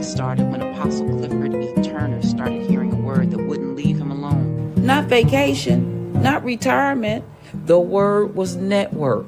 started when Apostle Clifford E. Turner started hearing a word that wouldn't leave him alone. Not vacation, not retirement. The word was network.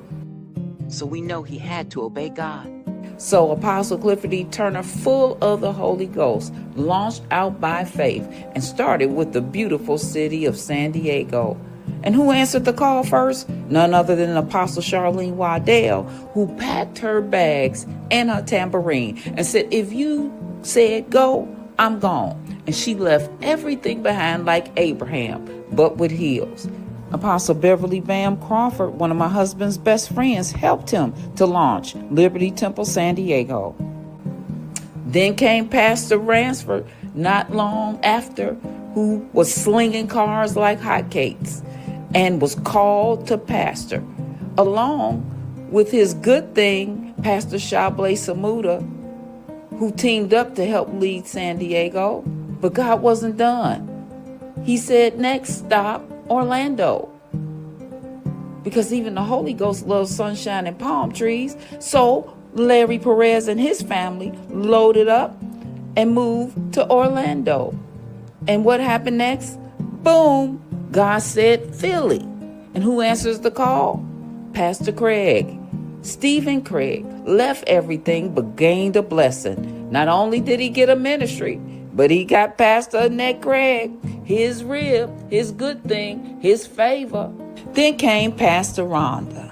So we know he had to obey God. So Apostle Clifford E. Turner, full of the Holy Ghost, launched out by faith and started with the beautiful city of San Diego. And who answered the call first? None other than Apostle Charlene Waddell, who packed her bags and her tambourine and said, if you said go, I'm gone. And she left everything behind like Abraham, but with heels. Apostle Beverly Bam Crawford, one of my husband's best friends, helped him to launch Liberty Temple San Diego. Then came Pastor Ransford not long after, who was slinging cars like hotcakes and was called to pastor, along with his good thing, Pastor Shablay Samuda, who teamed up to help lead San Diego. But God wasn't done. He said, next stop, Orlando. Because even the Holy Ghost loves sunshine and palm trees. So Larry Perez and his family loaded up and moved to Orlando. And what happened next? Boom, God said Philly. And who answers the call? Pastor Craig. Stephen Craig left everything but gained a blessing. Not only did he get a ministry, but he got Pastor Annette Craig, his rib, his good thing, his favor. Then came Pastor Rhonda,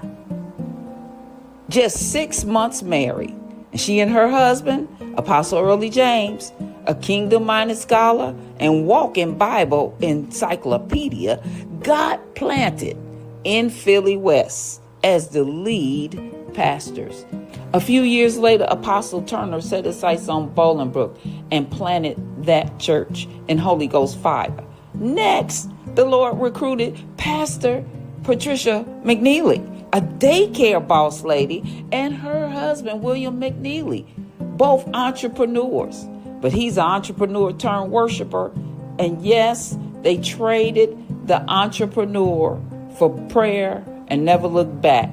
just 6 months married. And she and her husband, Apostle Early James, a kingdom-minded scholar and walking Bible encyclopedia, got planted in Philly West as the lead pastors. A few years later, Apostle Turner set his sights on Bolingbrook and planted that church in Holy Ghost fire. Next, the Lord recruited Pastor Patricia McNeely, a daycare boss lady, and her husband, William McNeely, both entrepreneurs. But he's an entrepreneur turned worshiper. And yes, they traded the entrepreneur for prayer and never looked back.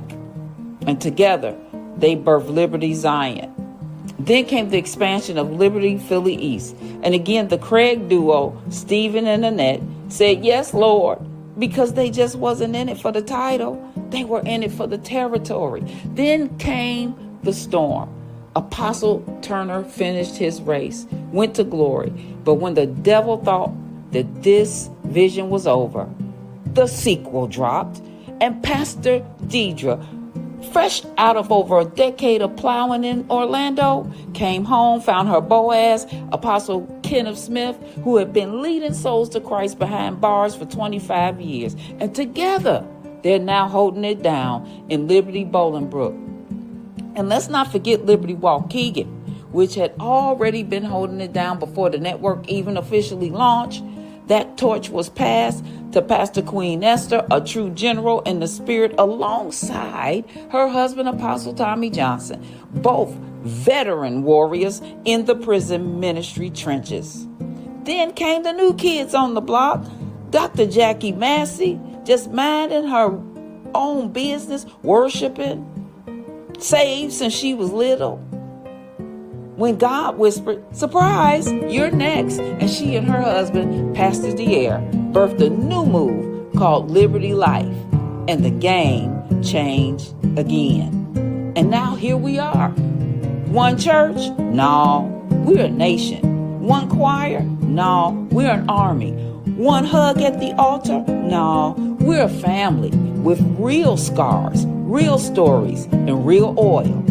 And together, they birthed Liberty Zion. Then came the expansion of Liberty Philly East. And again, the Craig duo, Stephen and Annette, said, yes, Lord, because they just wasn't in it for the title. They were in it for the territory. Then came the storm. Apostle Turner finished his race, went to glory. But when the devil thought that this vision was over, the sequel dropped. And Pastor Deidre, fresh out of over a decade of plowing in Orlando, came home, found her Boaz, Apostle Kenneth Smith, who had been leading souls to Christ behind bars for 25 years. And together, they're now holding it down in Liberty Bolingbrook. And let's not forget Liberty Waukegan, which had already been holding it down before the network even officially launched. That torch was passed to Pastor Queen Esther, a true general in the spirit, alongside her husband, Apostle Tommy Johnson, both veteran warriors in the prison ministry trenches. Then came the new kids on the block, Dr. Jackie Massey, just minding her own business, worshiping, saved since she was little. When God whispered, surprise, you're next. And she and her husband, Pastor Dier, birthed a new move called Liberty Life. And the game changed again. And now here we are. One church? No, we're a nation. One choir? No, we're an army. One hug at the altar? No, we're a family with real scars, real stories, and real oil.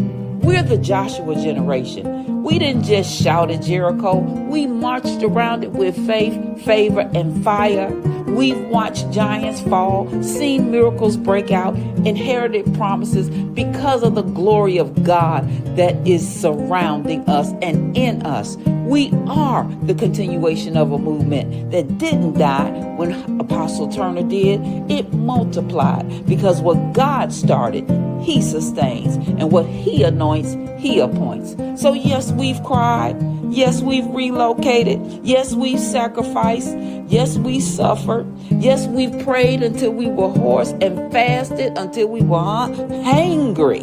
We're the Joshua generation. We didn't just shout at Jericho. We marched around it with faith, favor, and fire. We've watched giants fall, seen miracles break out, inherited promises because of the glory of God that is surrounding us and in us. We are the continuation of a movement that didn't die when Apostle Turner did. It multiplied because what God started, He sustains, and what He anoints, He appoints. So yes, we've cried. Yes, we've relocated. Yes, we've sacrificed. Yes, we suffered. Yes, we've prayed until we were hoarse and fasted until we were hangry.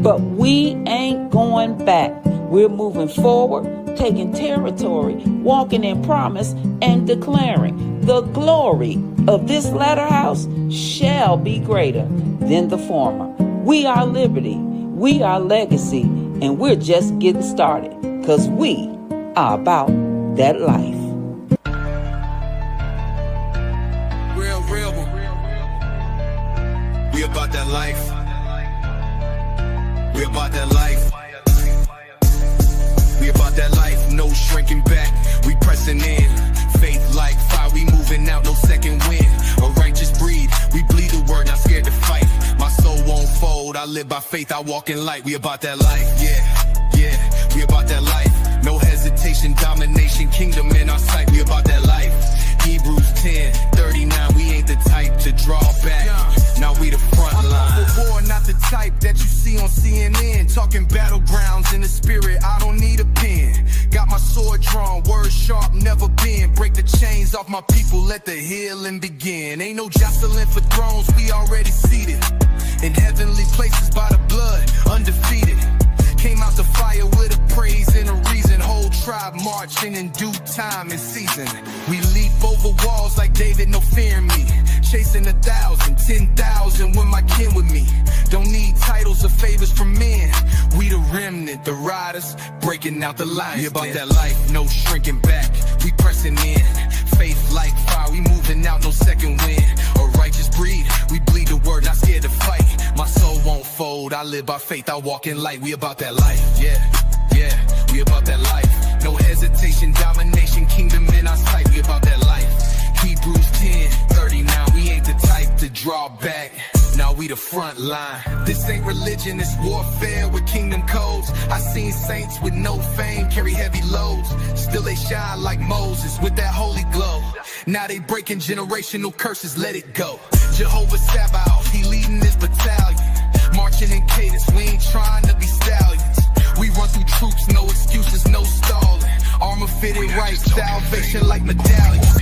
But we ain't going back. We're moving forward, taking territory, walking in promise, and declaring, the glory of this latter house shall be greater than the former. We are liberty, we are legacy, and we're just getting started, because we are about that life. Real. We about that life. We about that life. We about that life, no shrinking back. We pressing in. Faith like fire, we moving out, no second wind. A righteous breed, we bleed the word, not scared to fight. My soul won't fold, I live by faith, I walk in light. We about that life, yeah, we about that life. No hesitation, domination, kingdom in our sight. We about that life. Hebrews 10:39, we ain't the type to draw back. Now we the front line. I'm for war, not the type that you see on CNN. Talking battlegrounds in the spirit, I don't need a pen. Got my sword drawn, words sharp, never bend. Break the chains off my people, let the healing begin. Ain't no jostling for thrones, we already seated in heavenly places by the blood, undefeated. Came out the fire with a praise and a reason. Whole tribe marching in due time and season. We leap over walls like David, no fear in me. Chasing 1,000, 10,000 with my kin with me. Don't need titles or favors from men. We the remnant, the riders, breaking out the lines. We about that life, no shrinking back. We pressing in. Faith like fire, we moving out, no second wind. A righteous breed, we bleed the word, not scared to fight. My soul won't fold, I live by faith, I walk in light. We about that life, yeah, we about that life. No hesitation, domination, kingdom in our sight. We about that life. Hebrews 10:39, we ain't the type to draw back. Now we the front line. This ain't religion, it's warfare with kingdom codes. I seen saints with no fame carry heavy loads. Still they shine like Moses with that holy glow. Now they breaking generational curses, let it go. Jehovah Sabaoth, he leading this battalion. Marching in cadence, we ain't trying to be stallions. We run through troops, no excuses, no stalling. Armor fitted right, salvation like medallions.